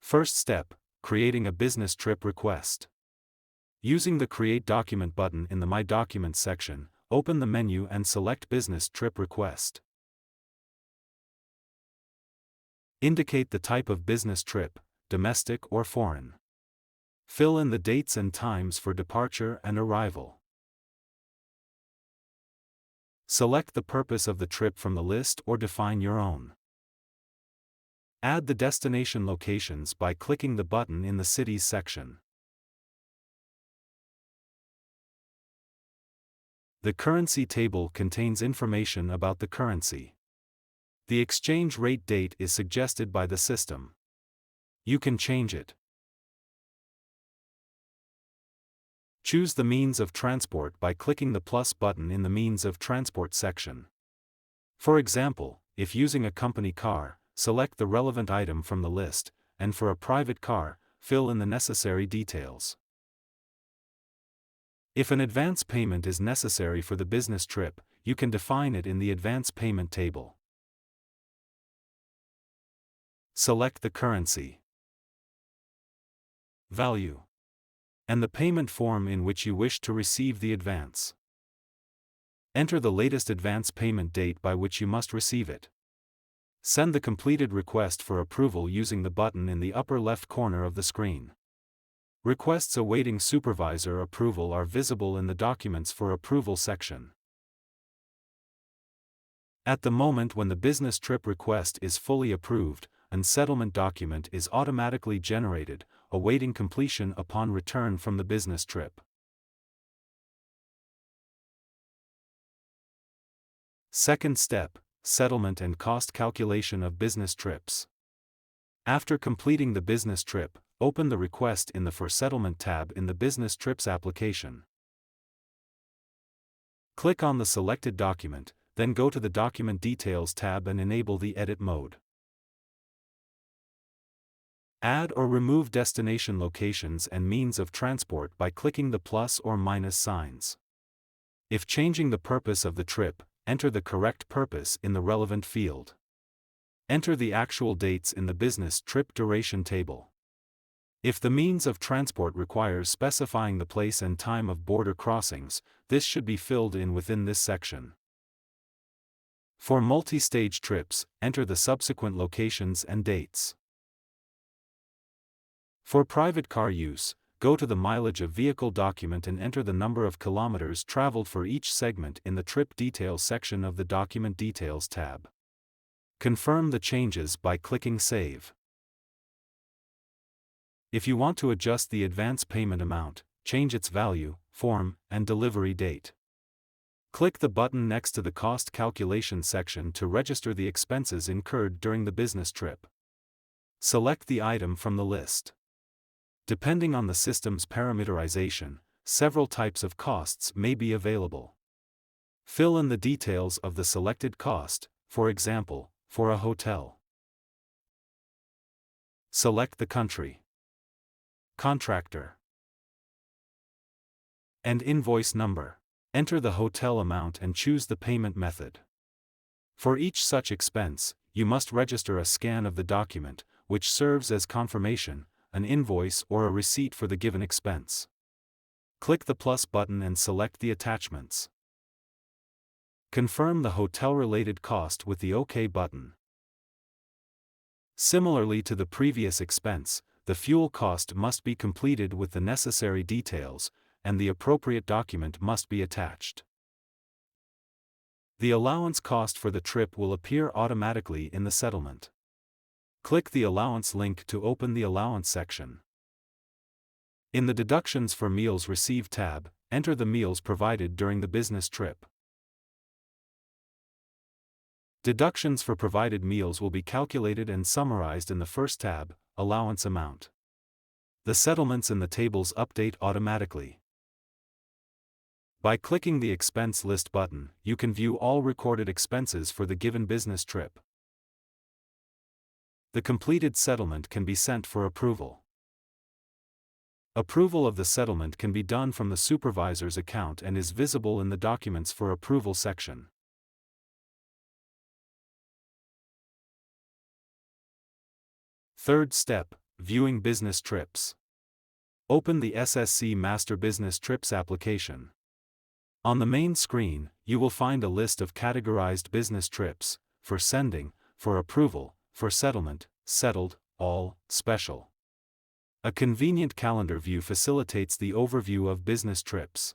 First step, creating a business trip request. Using the Create Document button in the My Documents section, open the menu and select Business Trip Request. Indicate the type of business trip, domestic or foreign. Fill in the dates and times for departure and arrival. Select the purpose of the trip from the list or define your own. Add the destination locations by clicking the button in the Cities section. The currency table contains information about the currency. The exchange rate date is suggested by the system. You can change it. Choose the means of transport by clicking the plus button in the Means of Transport section. For example, if using a company car, select the relevant item from the list, and for a private car, fill in the necessary details. If an advance payment is necessary for the business trip, you can define it in the advance payment table. Select the currency, value, and the payment form in which you wish to receive the advance. Enter the latest advance payment date by which you must receive it. Send the completed request for approval using the button in the upper left corner of the screen. Requests awaiting supervisor approval are visible in the Documents for Approval section. At the moment when the business trip request is fully approved, a settlement document is automatically generated, awaiting completion upon return from the business trip. Second step, settlement and cost calculation of business trips. After completing the business trip, open the request in the For Settlement tab in the Business Trips application. Click on the selected document, then go to the Document Details tab and enable the Edit mode. Add or remove destination locations and means of transport by clicking the plus or minus signs. If changing the purpose of the trip, enter the correct purpose in the relevant field. Enter the actual dates in the business trip duration table. If the means of transport requires specifying the place and time of border crossings, this should be filled in within this section. For multi-stage trips, enter the subsequent locations and dates. For private car use, go to the Mileage of Vehicle document and enter the number of kilometers traveled for each segment in the Trip Details section of the Document Details tab. Confirm the changes by clicking Save. If you want to adjust the advance payment amount, change its value, form, and delivery date. Click the button next to the Cost Calculation section to register the expenses incurred during the business trip. Select the item from the list. Depending on the system's parameterization, several types of costs may be available. Fill in the details of the selected cost, for example, for a hotel. Select the country, contractor, and invoice number. Enter the hotel amount and choose the payment method. For each such expense, you must register a scan of the document, which serves as confirmation, an invoice or a receipt for the given expense. Click the plus button and select the attachments. Confirm the hotel-related cost with the OK button. Similarly to the previous expense, the fuel cost must be completed with the necessary details, and the appropriate document must be attached. The allowance cost for the trip will appear automatically in the settlement. Click the Allowance link to open the Allowance section. In the Deductions for Meals Received tab, enter the meals provided during the business trip. Deductions for provided meals will be calculated and summarized in the first tab, Allowance Amount. The settlements in the tables update automatically. By clicking the Expense List button, you can view all recorded expenses for the given business trip. The completed settlement can be sent for approval. Approval of the settlement can be done from the supervisor's account and is visible in the Documents for Approval section. Third step, Viewing business trips. Open the SSC Master Business Trips application. On the main screen, you will find a list of categorized business trips: for sending, for approval, for settlement, settled, all, special. A convenient calendar view facilitates the overview of business trips.